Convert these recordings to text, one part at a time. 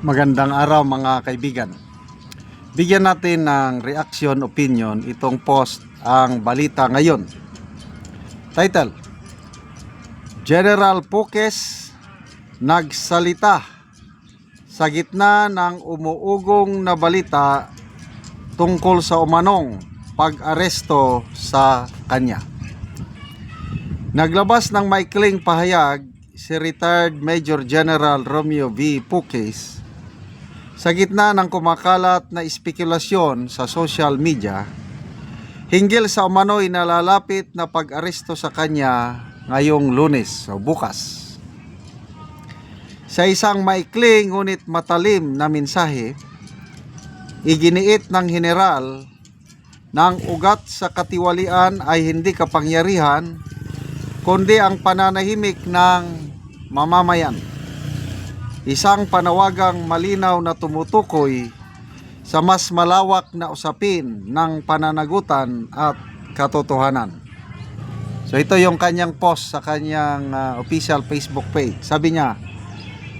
Magandang araw mga kaibigan. Bigyan natin ng reaction, opinion itong post ang balita ngayon. Title: General Puques nagsalita sa gitna ng umuugong na balita tungkol sa umanong pag-aresto sa kanya. Naglabas ng maikling pahayag si retired Major General Romeo V. Puques sa gitna ng kumakalat na espekulasyon sa social media hinggil sa umano'y nalalapit na pag-aresto sa kanya ngayong Lunes o bukas. Sa isang maikling ngunit matalim na mensahe, iginiit ng general na ang ugat sa katiwalian ay hindi kapangyarihan kundi ang pananahimik ng mamamayan. Isang panawagang malinaw na tumutukoy sa mas malawak na usapin ng pananagutan at katotohanan. So ito yung kanyang post sa kanyang official Facebook page. Sabi niya,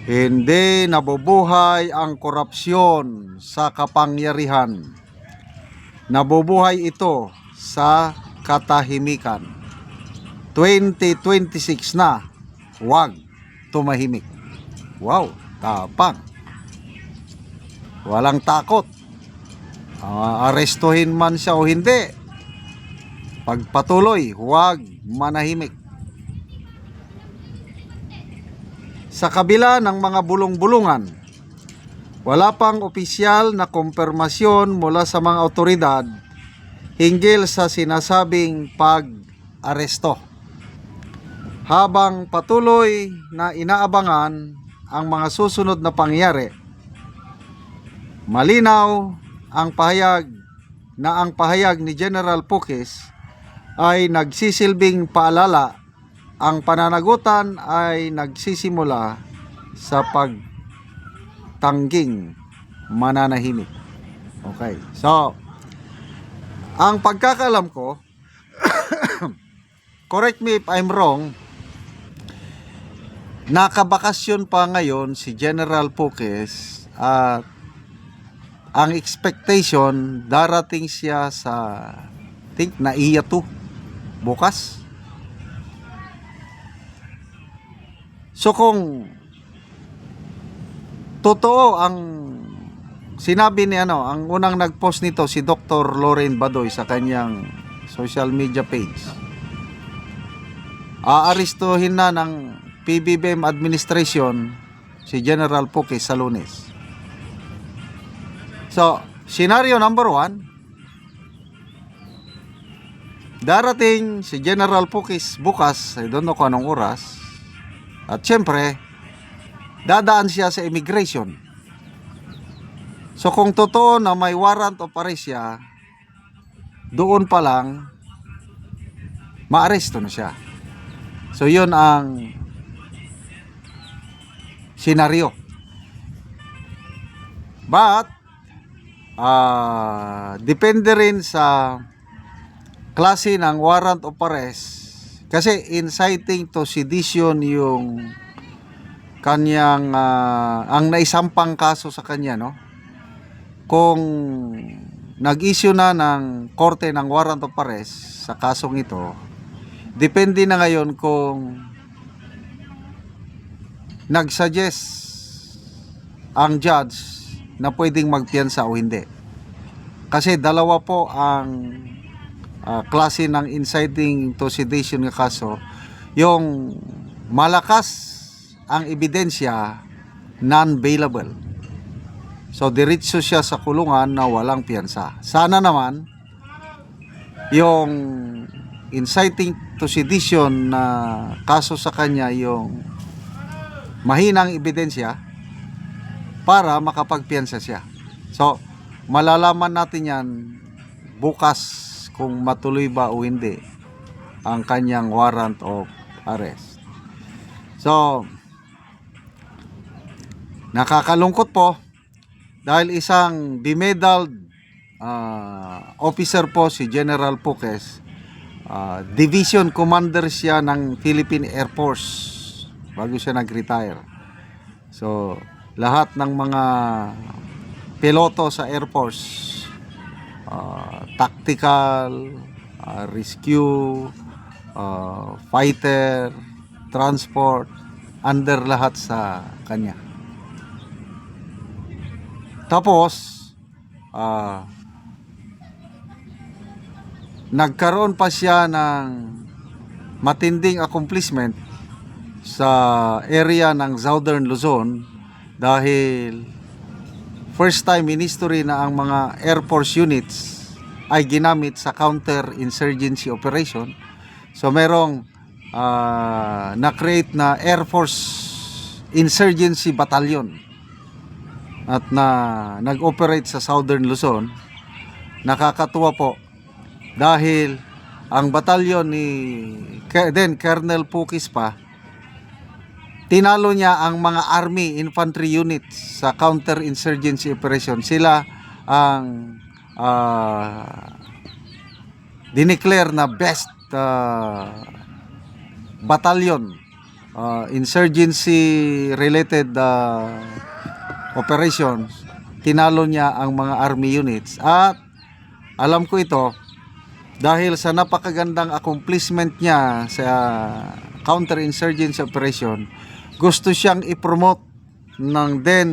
hindi nabubuhay ang korupsyon sa kapangyarihan. Nabubuhay ito sa katahimikan. 2026 na, huwag tumahimik. Wow, tapang. Walang takot. Arestuhin man siya o hindi, pagpatuloy, huwag manahimik. Sa kabila ng mga bulong-bulungan, wala pang opisyal na kumpirmasyon mula sa mga otoridad hinggil sa sinasabing pag-aresto. Habang patuloy na inaabangan ang mga susunod na pangyayari, malinaw ang pahayag ni General Puques ay nagsisilbing paalala. Ang pananagutan ay nagsisimula sa pagtangging mananahimik. Okay, so ang pagkakaalam ko, correct me if I'm wrong, nakabakasyon pa ngayon si General Puques at ang expectation darating siya sa Naiya 2 bukas. So kung totoo ang sinabi ni ang unang nagpost nito si Dr. Loren Badoy sa kanyang social media page, aarestuhin na ng PBBM administration si General Puques sa Lunes. So, scenario number 1, darating si General Puques bukas, I don't know kung anong oras, at syempre, dadaan siya sa immigration. So, kung totoo na may warrant of arrest siya, doon pa lang, maaresto na siya. So, yun ang senaryo. But depende rin sa klase ng warrant of arrest, kasi inciting to sedition yung kanyang ang naisampang kaso sa kanya, no? Kung nag-issue na ng korte ng warrant of arrest sa kasong ito, depende na ngayon kung nagsuggest ang judge na pwedeng magpiyansa o hindi. Kasi dalawa po ang klase ng inciting to sedition ng kaso. Yung malakas ang ebidensya, non-bailable. So diretso siya sa kulungan na walang piyansa. Sana naman yung inciting to sedition na kaso sa kanya yung mahinang ebidensya para makapagpiyansa siya. So, malalaman natin yan bukas kung matuloy ba o hindi ang kanyang warrant of arrest. So, nakakalungkot po dahil isang bemedaled officer po si General Puques, division commander siya ng Philippine Air Force bago siya nag-retire. So lahat ng mga piloto sa Air Force, tactical, rescue, fighter, transport, under lahat sa kanya. Tapos, nagkaroon pa siya ng matinding accomplishment sa area ng Southern Luzon dahil first time in history na ang mga Air Force units ay ginamit sa counter-insurgency operation. So merong na-create na Air Force Insurgency Battalion at nag-operate sa Southern Luzon. Nakakatuwa po dahil ang batalyon ni Colonel Pukis pa, tinalo niya ang mga Army Infantry units sa counter-insurgency operation. Sila ang dineclare na best battalion, insurgency related operations. Tinalo niya ang mga Army units. At alam ko ito dahil sa napakagandang accomplishment niya sa counter-insurgency operation. Gusto siyang i-promote ng then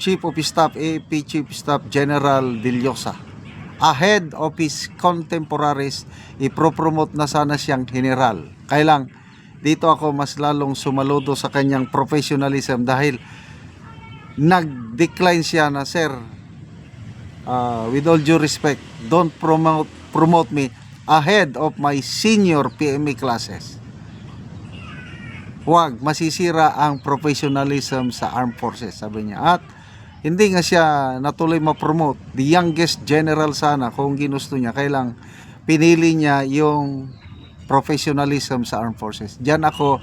Chief of Staff, AFP Chief of Staff General Villosa. Ahead of his contemporaries, ipropromote na sana siyang general. Kaya lang, dito ako mas lalong sumaludo sa kanyang professionalism dahil nag-decline siya na, sir, with all due respect, don't promote me ahead of my senior PMA classes. Huwag, masisira ang professionalism sa armed forces, sabi niya. At hindi nga siya natuloy ma-promote. The youngest general sana kung ginusto niya. Kailang pinili niya yung professionalism sa armed forces. Diyan ako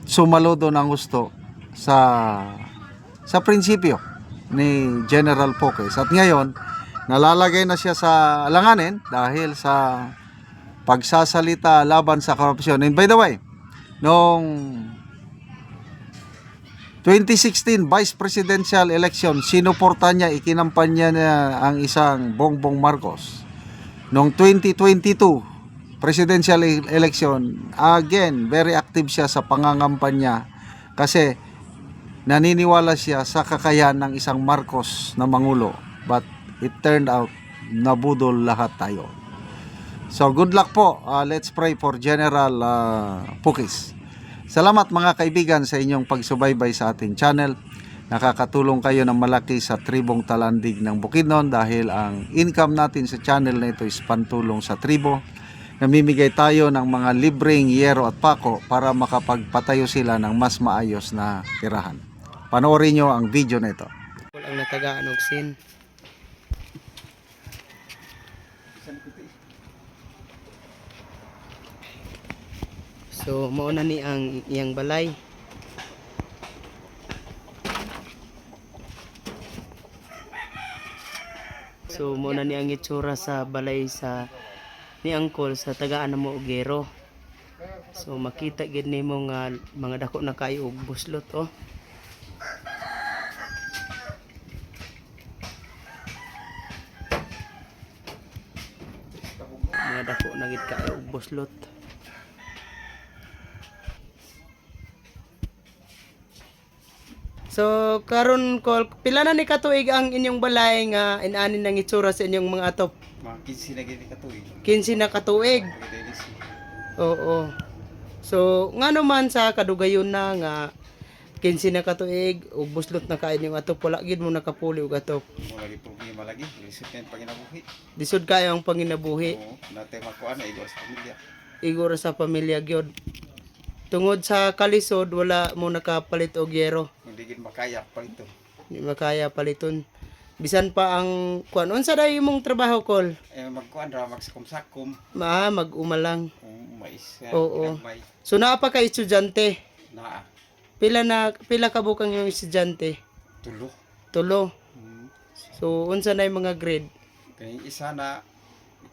sumaludo ng gusto sa prinsipyo ni General Pukis. At ngayon, nalalagay na siya sa alanganin dahil sa pagsasalita laban sa korupsyon. And by the way, noong 2016 vice presidential election, sinuporta niya, ikinampanya niya ang isang Bongbong Marcos. Noong 2022 presidential election, again, very active siya sa pangangampanya kasi naniniwala siya sa kakayahan ng isang Marcos na mangulo. But it turned out nabudol lahat tayo. So good luck po. Let's pray for General Pukis. Salamat mga kaibigan sa inyong pagsubaybay sa ating channel. Nakakatulong kayo ng malaki sa tribong Talandig ng Bukidnon dahil ang income natin sa channel na ito is pantulong sa tribo. Namimigay tayo ng mga libreng yero at pako para makapagpatayo sila ng mas maayos na tirahan. Panoorin nyo ang video na ito. Ang natagaan og sin. So mauna ni ang iyang balay. So mauna ni ang itsura sa balay sa ni Angkol sa tagaan na mo Ugero. So makita gid nimo nga mga dako na kayo og buslot oh. Mga dako na gid kayo og buslot. So karon Kol, pila na ni katuig ang inyong balay nga inanin nang itsura sa inyong mga atop? Mga 15 na gini katuig. 15 na katuig. Oo. So ngano man sa kadugayon na nga 15 na katuig ug buslot na kayo yung atop, wala gid mo nakapuli og atop. Mo lagi problema lagi, lisod kay paginabuhi. Lisod kayo ang panginabuhi. Oo, natay makuan na igos pamilya. Igor sa pamilya gyud. Tungod sa kalisod wala mo nakapalit og yero. Hindi gid makaya palito. Di makaya paliton. Bisan pa ang kuan unsa day imong trabaho Kol? Magkuan ra magsakom-sakom. Mag-umalang. Mais. Oo. So naa pa ka estudyante? Naa. Pila ka bukang yung estudyante? Tulo. Tulo. So unsa na yung mga grade? Kay isa na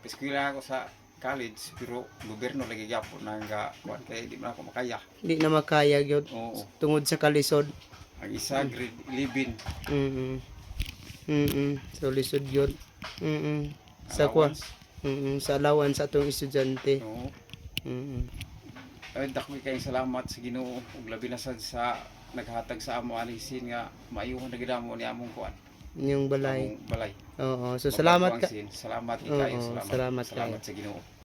eskwela ako sa college pero gobyerno lagi gyapon nang kuan kay di man ako makaya. Di na makaya gyud Oo. tungod sa kalisod. Ang isa grade 11. So lisod yun. Sa kwa. Allowance. Sa allowance sa atong estudyante. Oo. Mm. Ay, dako kayong salamat sa Ginoo ug labi na sad sa naghatag sa amo alisin nga maayuhan na gid mo ni among kuan. Yung balay. Among balay. Oo. So salamat ka. Salamat Oo, kayo. salamat Salamat kayo. sa Ginoo.